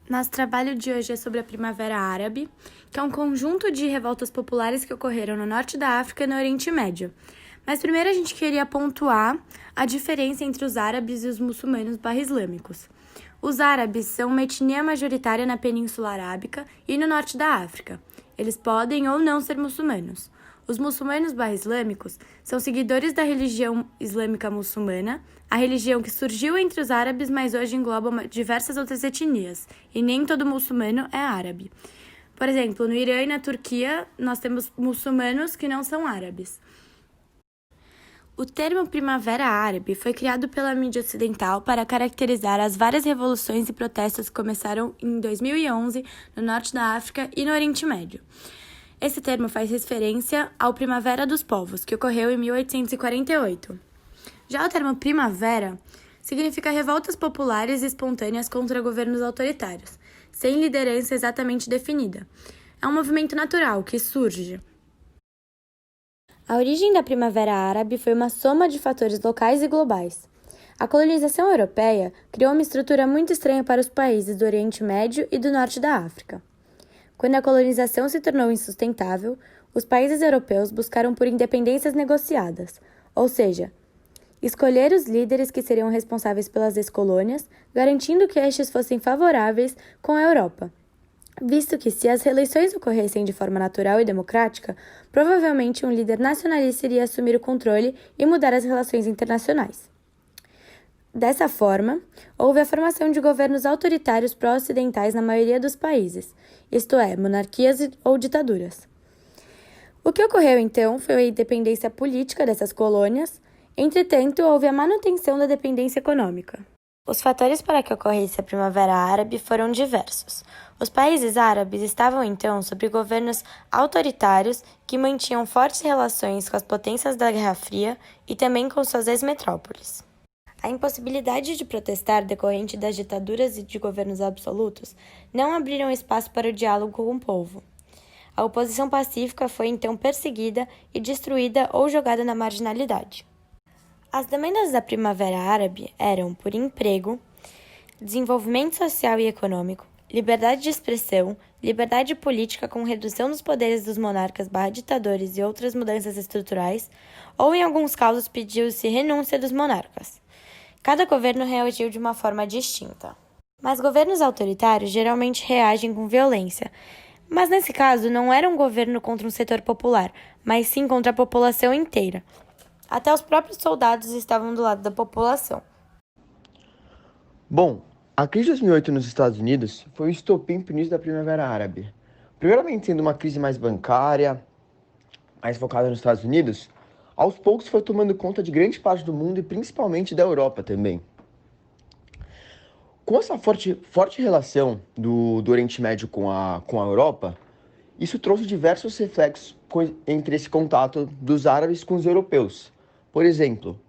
Nosso trabalho de hoje é sobre a Primavera Árabe, que é um conjunto de revoltas populares que ocorreram no norte da África e no Oriente Médio. Mas primeiro a gente queria pontuar a diferença entre os árabes e os muçulmanos islâmicos. Os árabes são uma etnia majoritária na Península Arábica e no norte da África. Eles podem ou não ser muçulmanos. Os muçulmanos islâmicos são seguidores da religião islâmica muçulmana, a religião que surgiu entre os árabes, mas hoje engloba diversas outras etnias, e nem todo muçulmano é árabe. Por exemplo, no Irã e na Turquia, nós temos muçulmanos que não são árabes. O termo Primavera Árabe foi criado pela mídia ocidental para caracterizar as várias revoluções e protestos que começaram em 2011 no norte da África e no Oriente Médio. Esse termo faz referência ao Primavera dos Povos, que ocorreu em 1848. Já o termo primavera significa revoltas populares e espontâneas contra governos autoritários, sem liderança exatamente definida. É um movimento natural que surge. A origem da Primavera Árabe foi uma soma de fatores locais e globais. A colonização europeia criou uma estrutura muito estranha para os países do Oriente Médio e do Norte da África. Quando a colonização se tornou insustentável, os países europeus buscaram por independências negociadas, ou seja, escolher os líderes que seriam responsáveis pelas ex-colônias, garantindo que estes fossem favoráveis com a Europa, visto que, se as reeleições ocorressem de forma natural e democrática, provavelmente um líder nacionalista iria assumir o controle e mudar as relações internacionais. Dessa forma, houve a formação de governos autoritários pró-ocidentais na maioria dos países, isto é, monarquias ou ditaduras. O que ocorreu então foi a independência política dessas colônias, entretanto, houve a manutenção da dependência econômica. Os fatores para que ocorresse a Primavera Árabe foram diversos. Os países árabes estavam então sob governos autoritários que mantinham fortes relações com as potências da Guerra Fria e também com suas ex-metrópoles. A impossibilidade de protestar decorrente das ditaduras e de governos absolutos não abriram espaço para o diálogo com o povo. A oposição pacífica foi então perseguida e destruída ou jogada na marginalidade. As demandas da Primavera Árabe eram por emprego, desenvolvimento social e econômico, liberdade de expressão, liberdade política com redução dos poderes dos monarcas/ditadores e outras mudanças estruturais, ou em alguns casos pediu-se renúncia dos monarcas. Cada governo reagiu de uma forma distinta. Mas governos autoritários geralmente reagem com violência. Mas nesse caso não era um governo contra um setor popular, mas sim contra a população inteira. Até os próprios soldados estavam do lado da população. Bom, a crise de 2008 nos Estados Unidos foi o estopim para o início da Primavera Árabe. Primeiramente sendo uma crise mais bancária, mais focada nos Estados Unidos, aos poucos foi tomando conta de grande parte do mundo e principalmente da Europa também. Com essa forte relação do Oriente Médio com a Europa, isso trouxe diversos reflexos entre esse contato dos árabes com os europeus. Por exemplo,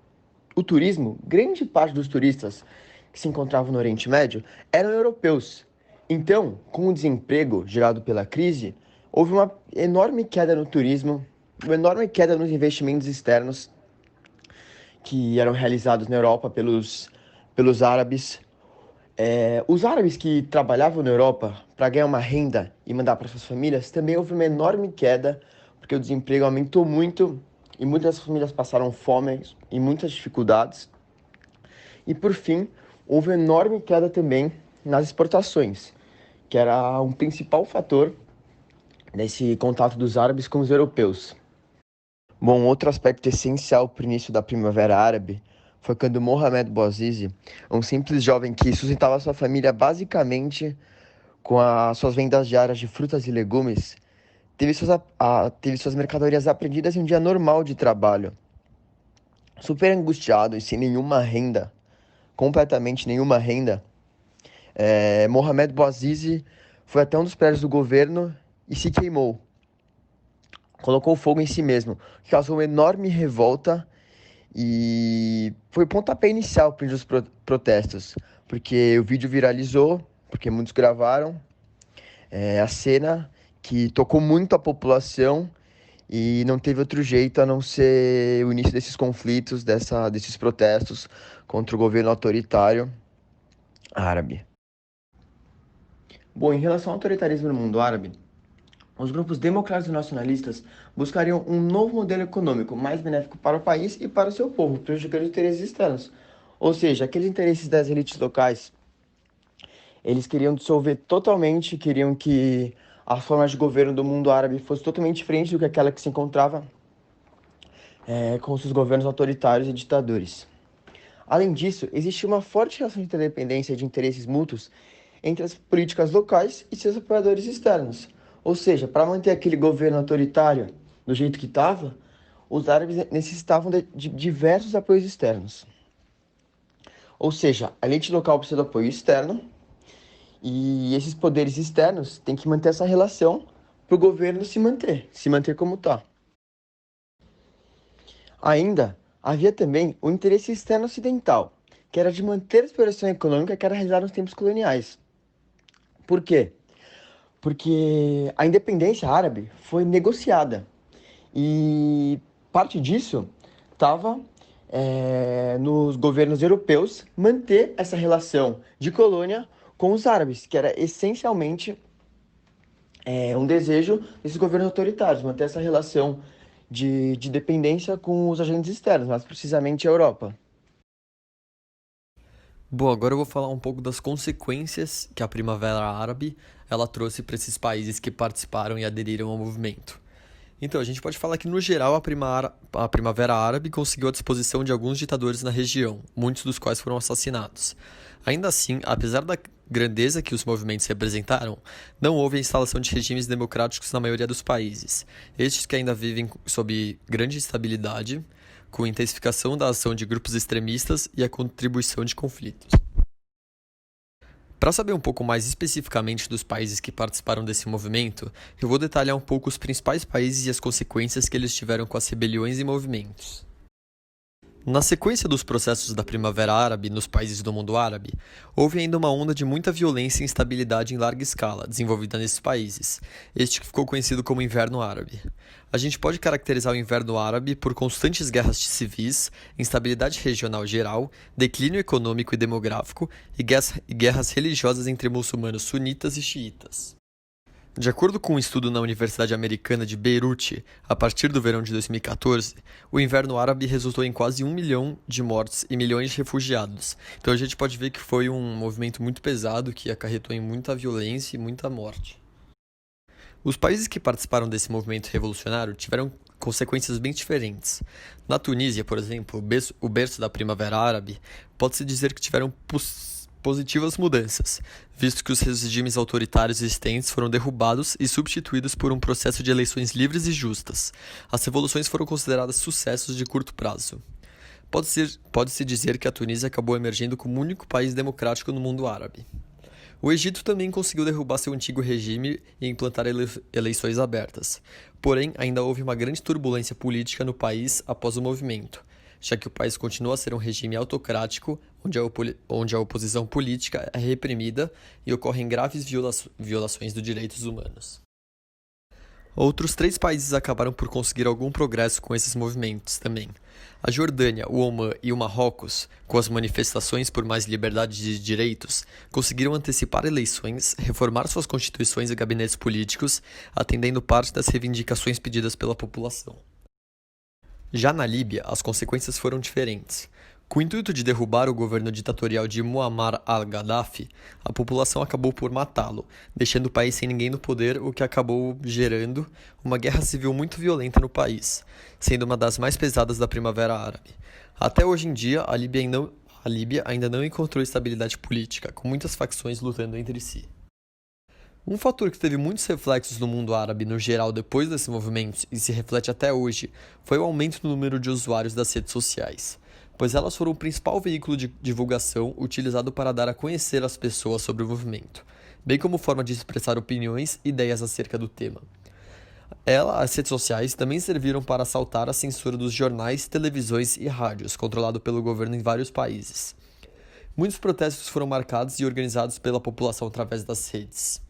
o turismo, grande parte dos turistas que se encontravam no Oriente Médio eram europeus. Então, com o desemprego gerado pela crise, houve uma enorme queda no turismo, uma enorme queda nos investimentos externos que eram realizados na Europa pelos árabes. Os árabes que trabalhavam na Europa para ganhar uma renda e mandar para suas famílias, também houve uma enorme queda, porque o desemprego aumentou muito e muitas famílias passaram fome e muitas dificuldades. E, por fim, houve uma enorme queda também nas exportações, que era um principal fator desse contato dos árabes com os europeus. Bom, outro aspecto essencial para o início da Primavera Árabe foi quando Mohamed Bouazizi, um simples jovem que sustentava sua família basicamente com as suas vendas diárias de frutas e legumes, teve suas mercadorias apreendidas em um dia normal de trabalho. Super angustiado e sem nenhuma renda, completamente nenhuma renda, Mohamed Bouazizi foi até um dos prédios do governo e se queimou. Colocou fogo em si mesmo, que causou uma enorme revolta e foi o pontapé inicial para os protestos, porque o vídeo viralizou, porque muitos gravaram a cena que tocou muito a população e não teve outro jeito a não ser o início desses conflitos, desses protestos contra o governo autoritário árabe. Bom, em relação ao autoritarismo no mundo árabe, os grupos democráticos e nacionalistas buscariam um novo modelo econômico mais benéfico para o país e para o seu povo, prejudicando os interesses externos. Ou seja, aqueles interesses das elites locais, eles queriam dissolver totalmente, queriam que a forma de governo do mundo árabe fosse totalmente diferente do que aquela que se encontrava com seus governos autoritários e ditadores. Além disso, existia uma forte relação de interdependência e de interesses mútuos entre as políticas locais e seus apoiadores externos. Ou seja, para manter aquele governo autoritário do jeito que estava, os árabes necessitavam de diversos apoios externos. Ou seja, a elite local precisa do apoio externo e esses poderes externos têm que manter essa relação para o governo se manter como está. Ainda havia também o interesse externo ocidental, que era de manter a exploração econômica que era realizada nos tempos coloniais. Por quê? Porque a independência árabe foi negociada e parte disso estava nos governos europeus manter essa relação de colônia com os árabes, que era essencialmente um desejo desses governos autoritários, manter essa relação de dependência com os agentes externos, mais precisamente a Europa. Bom, agora eu vou falar um pouco das consequências que a Primavera Árabe ela trouxe para esses países que participaram e aderiram ao movimento. Então, a gente pode falar que, no geral, a Primavera Árabe conseguiu a disposição de alguns ditadores na região, muitos dos quais foram assassinados. Ainda assim, apesar da grandeza que os movimentos representaram, não houve a instalação de regimes democráticos na maioria dos países, estes que ainda vivem sob grande instabilidade, com intensificação da ação de grupos extremistas e a contribuição de conflitos. Para saber um pouco mais especificamente dos países que participaram desse movimento, eu vou detalhar um pouco os principais países e as consequências que eles tiveram com as rebeliões e movimentos. Na sequência dos processos da Primavera Árabe nos países do mundo árabe, houve ainda uma onda de muita violência e instabilidade em larga escala, desenvolvida nesses países, este que ficou conhecido como Inverno Árabe. A gente pode caracterizar o Inverno Árabe por constantes guerras civis, instabilidade regional geral, declínio econômico e demográfico e guerras religiosas entre muçulmanos sunitas e xiitas. De acordo com um estudo na Universidade Americana de Beirute, a partir do verão de 2014, o Inverno Árabe resultou em quase 1 milhão de mortes e milhões de refugiados. Então a gente pode ver que foi um movimento muito pesado que acarretou em muita violência e muita morte. Os países que participaram desse movimento revolucionário tiveram consequências bem diferentes. Na Tunísia, por exemplo, o berço da Primavera Árabe, pode-se dizer que tiveram positivas mudanças, visto que os regimes autoritários existentes foram derrubados e substituídos por um processo de eleições livres e justas. As revoluções foram consideradas sucessos de curto prazo. Pode-se dizer que a Tunísia acabou emergindo como o único país democrático no mundo árabe. O Egito também conseguiu derrubar seu antigo regime e implantar eleições abertas. Porém, ainda houve uma grande turbulência política no país após o movimento, já que o país continua a ser um regime autocrático, onde a oposição política é reprimida e ocorrem graves violações dos direitos humanos. Outros 3 países acabaram por conseguir algum progresso com esses movimentos também. A Jordânia, o Omã e o Marrocos, com as manifestações por mais liberdade de direitos, conseguiram antecipar eleições, reformar suas constituições e gabinetes políticos, atendendo parte das reivindicações pedidas pela população. Já na Líbia, as consequências foram diferentes. Com o intuito de derrubar o governo ditatorial de Muammar al-Gaddafi, a população acabou por matá-lo, deixando o país sem ninguém no poder, o que acabou gerando uma guerra civil muito violenta no país, sendo uma das mais pesadas da Primavera Árabe. Até hoje em dia, a Líbia ainda não encontrou estabilidade política, com muitas facções lutando entre si. Um fator que teve muitos reflexos no mundo árabe no geral depois desses movimentos e se reflete até hoje foi o aumento no número de usuários das redes sociais, pois elas foram o principal veículo de divulgação utilizado para dar a conhecer as pessoas sobre o movimento, bem como forma de expressar opiniões e ideias acerca do tema. As redes sociais também serviram para assaltar a censura dos jornais, televisões e rádios, controlado pelo governo em vários países. Muitos protestos foram marcados e organizados pela população através das redes.